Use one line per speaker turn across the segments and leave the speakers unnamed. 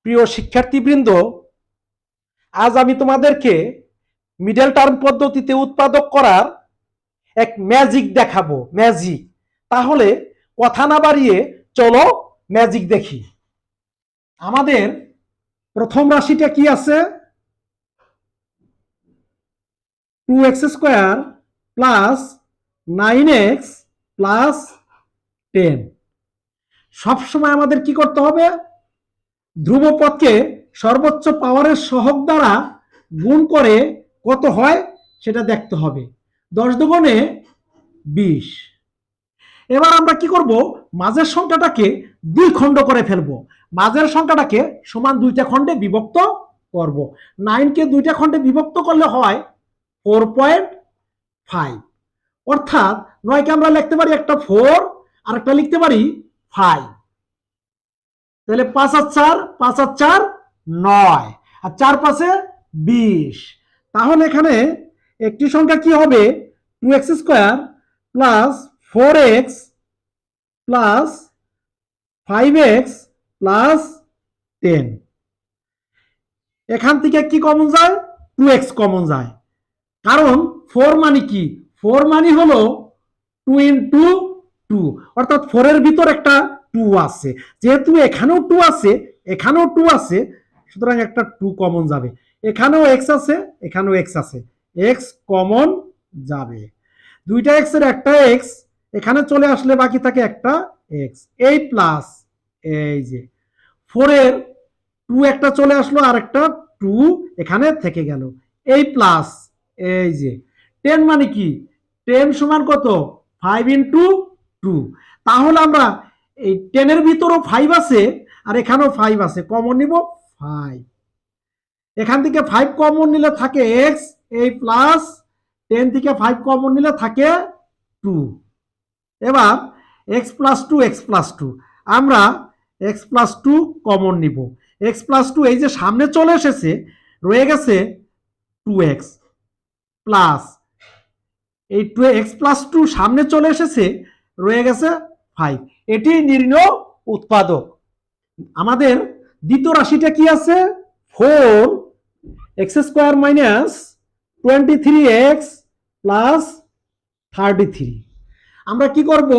প্রিয় শিক্ষার্থীবৃন্দ, আজ আমি তোমাদেরকে মিডল টার্ম পদ্ধতিতে উৎপাদক করার এক ম্যাজিক দেখাবো। ম্যাজিক। তাহলে কথা না বাড়িয়ে চলো ম্যাজিক দেখি। আমাদের প্রথম রাশিটা কি আছে? 2x square plus 9x plus 10। সবসময় আমাদের কি করতে হবে? ধ্রুবপদকে সর্বোচ্চ পাওয়ারের সহগ দ্বারা গুণ করে কত হয় সেটা দেখতে হবে। 10 দুগুণে 20। এবার আমরা কি করব? মাঝের সংখ্যাটাকে দুই খণ্ড করে ফেলবো। মাঝের সংখ্যাটাকে সমান দুইটা খণ্ডে বিভক্ত করব। 9 কে দুইটা খণ্ডে বিভক্ত করলে হয় 4.5। অর্থাৎ 9 কে আমরা লিখতে পারি একটা 4 আর একটা লিখতে পারি 5। তাহলে 5 আর 4, 5 আর 4 9, আর 4 5 20। তাহলে এখানে একটি সংখ্যা কি হবে? 2x square plus 4x plus 5x plus 10। এখান থেকে কি কমন যায়? 2x কমন যায়। কারণ 4 মানে কি? 4 মানে হলো 2 ইন্টু 2, অর্থাৎ 4 এর ভিতর একটা 2 আছে। যেহেতু এখানেও 2 আছে, এখানেও 2 আছে, সুতরাং একটা 2 কমন যাবে। এখানেও x আছে, এখানেও x আছে, x কমন যাবে। দুইটা x এর একটা x এখানে চলে আসলে বাকি থাকে একটা x। এই প্লাস এই যে 4 এর 2 একটা চলে আসলো আর একটা 2 এখানে থেকে গেল। এই প্লাস এই যে 10 মানে কি? 10 সমান কত? 5 ইন্টু 2। তাহলে আমরা এই 10 এর ভিতরও 5 আছে আর এখানেও 5 আছে, কমন নিব 5। এখান থেকে 5 কমন নিলে থাকে x, এই প্লাস 10 থেকে 5 কমন নিলে থাকে 2। এবার x প্লাস 2, x প্লাস 2, আমরা x প্লাস 2 কমন নিব। x প্লাস 2 এই যে সামনে চলে এসেছে, রয়ে গেছে 2x প্লাস এই 2x প্লাস 2 সামনে চলে এসেছে, রয়ে গেছে 5। এটি নির্ণয় উৎপাদক। আমাদের দ্বিতীয় রাশিটা কি আছে? 4x square minus 23x plus 33। আমরা কি করব?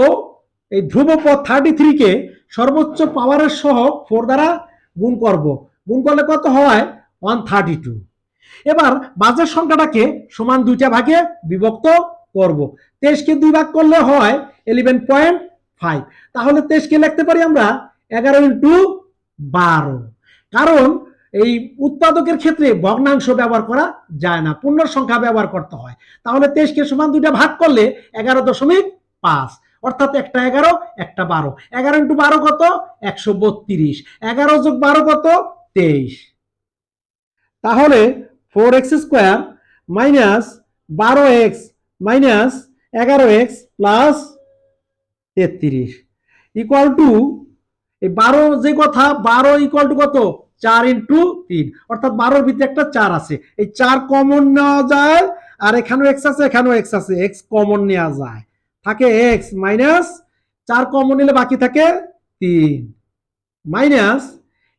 এই ধ্রুবপদ 33 কে সর্বোচ্চ পাওয়ারের সহগ 4 দ্বারা গুণ করব। গুণ করলে কত হয়? 132। এবার মাঝের সংখ্যাটাকে সমান দুইটা ভাগে বিভক্ত করব। 23 কে 2 ভাগ করলে হয় 11.5। তাহলে 23 কে লিখতে পারি আমরা 11 ইন্টু 12। কারণ এই উৎপাদকের ক্ষেত্রে ভগ্নাংশ ব্যবহার করা যায় না, পূর্ণ সংখ্যা ব্যবহার করতে হয়। তাহলে 23 কে সমান দুইটা ভাগ করলে 11.5, অর্থাৎ একটা 11 একটা 12। 11 ইন্টু 12 কত? 132। 11 যোগ 12 কত? 23। তাহলে 4x square minus 12x minus 11x plus 33 equal to এই 12 যে কথা, 12 ইকুয়াল টু কত? 4 ইন্টু 3, অর্থাৎ 12 ভিতরে একটা 4 আছে। এই 4 কমন নেওয়া যায়, আর এখানেও x আছে, এখানেও x আছে, x কমন নেওয়া যায়, থাকে x মাইনাস 4 কমন নিলে বাকি থাকে 3 মাইনাস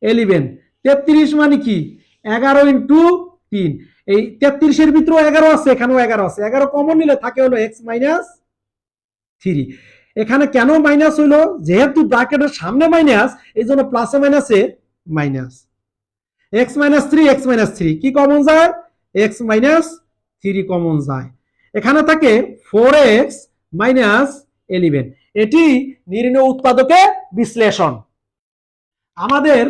11। 33 মানে কি? 11 ইন্টু 3। এই 33 এর ভিতরেও 11 আছে, এখানেও 11 আছে, 11 কমন নিলে থাকে হলো x মাইনাস 3। এখানে কেন মাইনাস হইলো? যেহেতু ব্র্যাকেটের সামনে মাইনাস, এই জন্য প্লাসে মাইনাসে minus. x minus 3, x minus 3 কি কমন যায়? x মাইনাস 3 কমন যায়। এখানে থাকে 4x মাইনাস 11। এটি নির্ণয় উৎপাদকে বিশ্লেষণ। আমাদের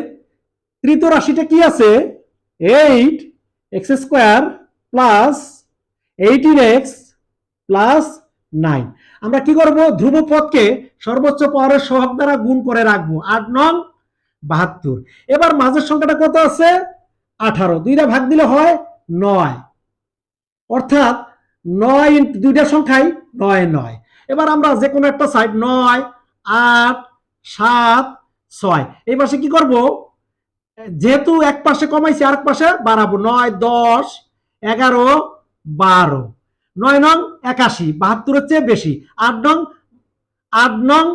তৃতীয় রাশিটা কি আছে? 8x square plus 18x plus 9। আমরা কি করব? ধ্রুবপদকে সর্বোচ্চ পাওয়ারের সহগ দ্বারা গুণ করে রাখবো। 8 নং 72। এবার মাঝের সংখ্যাটা কত আছে? 18। দুইটা ভাগ দিলে হয় 9, অর্থাৎ 9 দুইটা সংখ্যাই 9 9। এবার আমরা যে কোনো একটা সাইড 9 8 7 6 এই পাশে কি করব? যেহেতু এক পাশে কমাইছি আরেক পাশে বাড়াবো। 9 10 11 12। 9 নং 81, 72 এর চেয়ে বেশি। 8 নং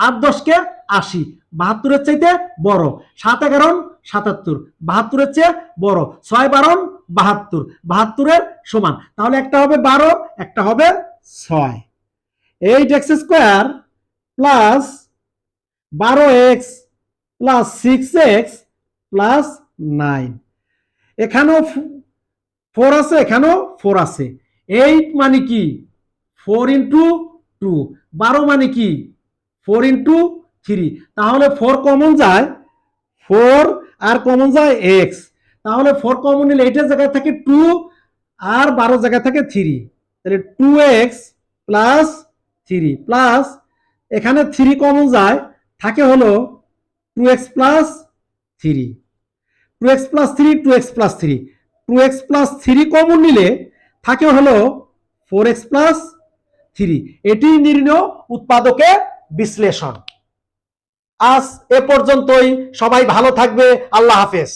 8 10 কে 80, 72 এর চাইতে বড়। 7 11 77, 72-এর চেয়ে বড়, 6 বারণ 72, 72-এর সমান, তাহলে একটা হবে 12, একটা হবে 6। 8x square plus 12x plus 6x plus 9, এখানেও 4 আছে, এখানেও 4 আছে। 8 মানে কি 4 ইন্টু 2, 12 মানে কি 4 ইন্টু 3, তাহলে 4 কমন যায়, 4 আর কমন যায় x, তাহলে 4 কমন নিলে 8 এর জায়গায় থাকে 2 আর 12 জায়গায় থাকে 3, তাহলে 2x প্লাস 3 প্লাস এখানে 3 কমন যায়, থাকে হলো 2x plus 3, 2x plus 3, 2x plus 3, 2x plus 3 common নিলে থাকে হলো 4x প্লাস 3। এটি নির্ণয় উৎপাদকে বিশ্লেষণ। আজ এ পর্যন্তই, সবাই ভালো থাকবে, আল্লাহ হাফেজ।